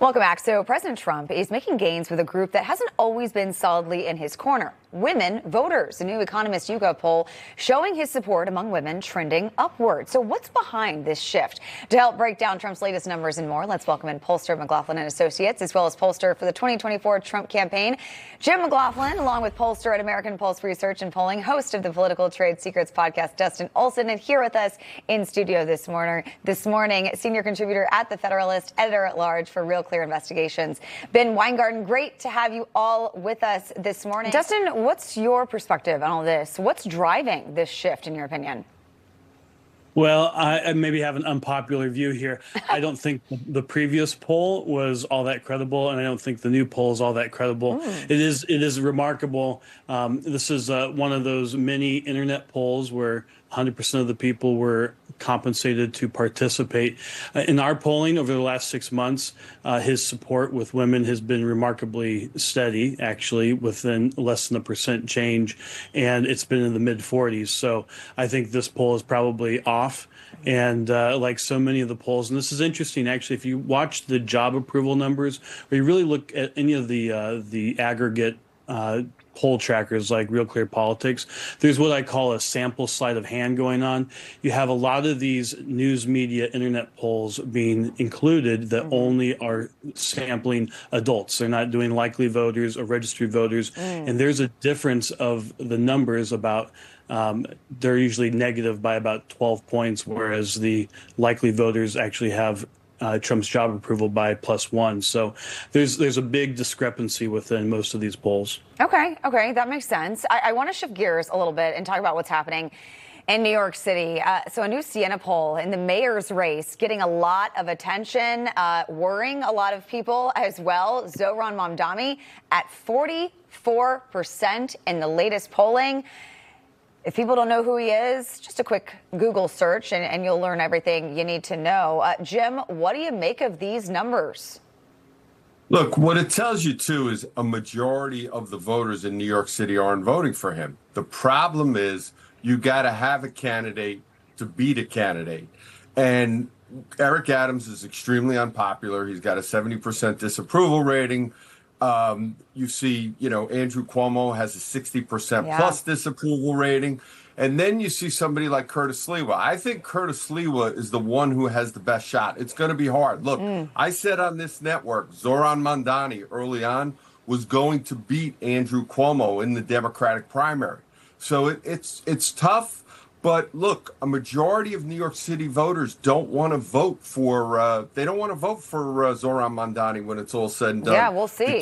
Welcome back. So President Trump is making gains with a group that hasn't always been solidly in his corner. Women voters. A new Economist YouGov poll showing his support among women trending upward. So what's behind this shift? To help break down Trump's latest numbers and more, let's welcome in pollster McLaughlin and Associates, as well as pollster for the 2024 Trump campaign, Jim McLaughlin, along with pollster at American Pulse Research and Polling, host of the Political Trade Secrets podcast, Dustin Olson, and here with us in studio this morning, senior contributor at The Federalist, editor-at-large for Real Clear Investigations, Ben Weingarten. Great to have you all with us this morning. Dustin, what's your perspective on all this? What's driving this shift, in your opinion? Well, I maybe have an unpopular view here. I don't think the previous poll was all that credible, and I don't think the new poll is all that credible. It is remarkable. This is one of those mini internet polls where 100% of the people were compensated to participate. In our polling over the last 6 months, his support with women has been remarkably steady, actually, within less than a percent change, and it's been in the mid-40s. So I think this poll is probably off. And like so many of the polls, and this is interesting, actually, if you watch the job approval numbers, or you really look at any of the aggregate poll trackers like Real Clear Politics, there's what I call a sample sleight of hand going on. You have a lot of these news media internet polls being included that only are sampling adults. They're not doing likely voters or registered voters. And there's a difference of the numbers about they're usually negative by about 12 points, whereas the likely voters actually have Trump's job approval by +1. So there's a big discrepancy within most of these polls. Okay, that makes sense. I want to shift gears a little bit and talk about what's happening in New York City. So a new Siena poll in the mayor's race getting a lot of attention, worrying a lot of people as well. Zohran Mamdani at 44% in the latest polling. If people don't know who he is, just a quick Google search and you'll learn everything you need to know. Jim, what do you make of these numbers? Look, what it tells you, too, is a majority of the voters in New York City aren't voting for him. The problem is you got to have a candidate to beat a candidate. And Eric Adams is extremely unpopular. He's got a 70% disapproval rating. You see, Andrew Cuomo has a 60% plus disapproval rating. And then you see somebody like Curtis Sliwa. I think Curtis Sliwa is the one who has the best shot. It's going to be hard. Look, I said on this network, Zohran Mamdani early on was going to beat Andrew Cuomo in the Democratic primary. So it's tough. But look, a majority of New York City voters don't want to vote for Zohran Mamdani when it's all said and done. Yeah, we'll see.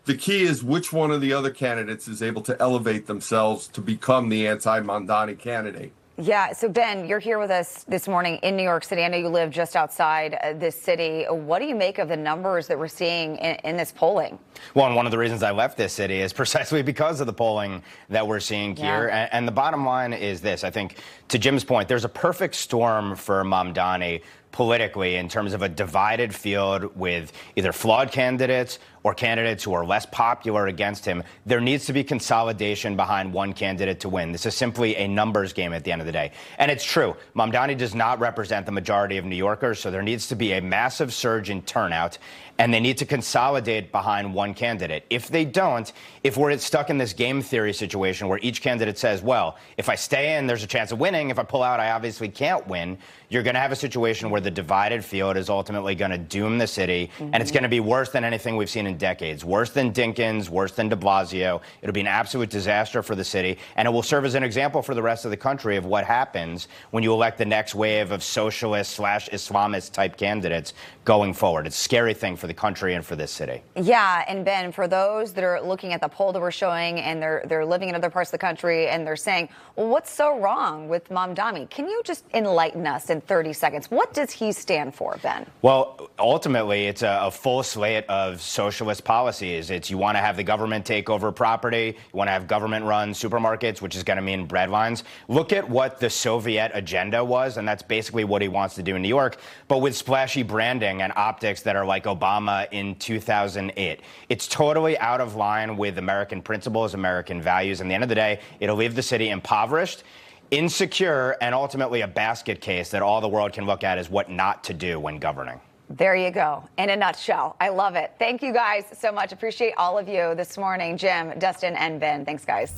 The key is which one of the other candidates is able to elevate themselves to become the anti-Mamdani candidate. Yeah. So, Ben, you're here with us this morning in New York City. I know you live just outside this city. What do you make of the numbers that we're seeing in this polling? Well, and one of the reasons I left this city is precisely because of the polling that we're seeing here. And the bottom line is this. I think, to Jim's point, there's a perfect storm for Mamdani politically in terms of a divided field with either flawed candidates or candidates who are less popular against him. There needs to be consolidation behind one candidate to win. This is simply a numbers game at the end of the day. And it's true. Mamdani does not represent the majority of New Yorkers, so there needs to be a massive surge in turnout, and they need to consolidate behind one candidate. If they don't, if we're stuck in this game theory situation where each candidate says, well, if I stay in, there's a chance of winning. If I pull out, I obviously can't win. You're going to have a situation where the divided field is ultimately going to doom the city, and it's going to be worse than anything we've seen in decades, worse than Dinkins, worse than de Blasio. It'll be an absolute disaster for the city, and it will serve as an example for the rest of the country of what happens when you elect the next wave of socialist/Islamist type candidates going forward. It's a scary thing for the country and for this city. Yeah, and Ben, for those that are looking at the poll that we're showing and they're living in other parts of the country and they're saying, well, what's so wrong with Mamdani? Can you just enlighten us in 30 seconds? What does he stand for, Ben? Well, ultimately, it's a full slate of socialist policies. It's you want to have the government take over property. You want to have government-run supermarkets, which is going to mean bread lines. Look at what the Soviet agenda was, and that's basically what he wants to do in New York, but with splashy branding and optics that are like Obama in 2008. It's totally out of line with American principles, American values. And at the end of the day, it'll leave the city impoverished, insecure, and ultimately a basket case that all the world can look at as what not to do when governing. There you go. In a nutshell. I love it. Thank you guys so much. Appreciate all of you this morning. Jim, Dustin, and Ben. Thanks, guys.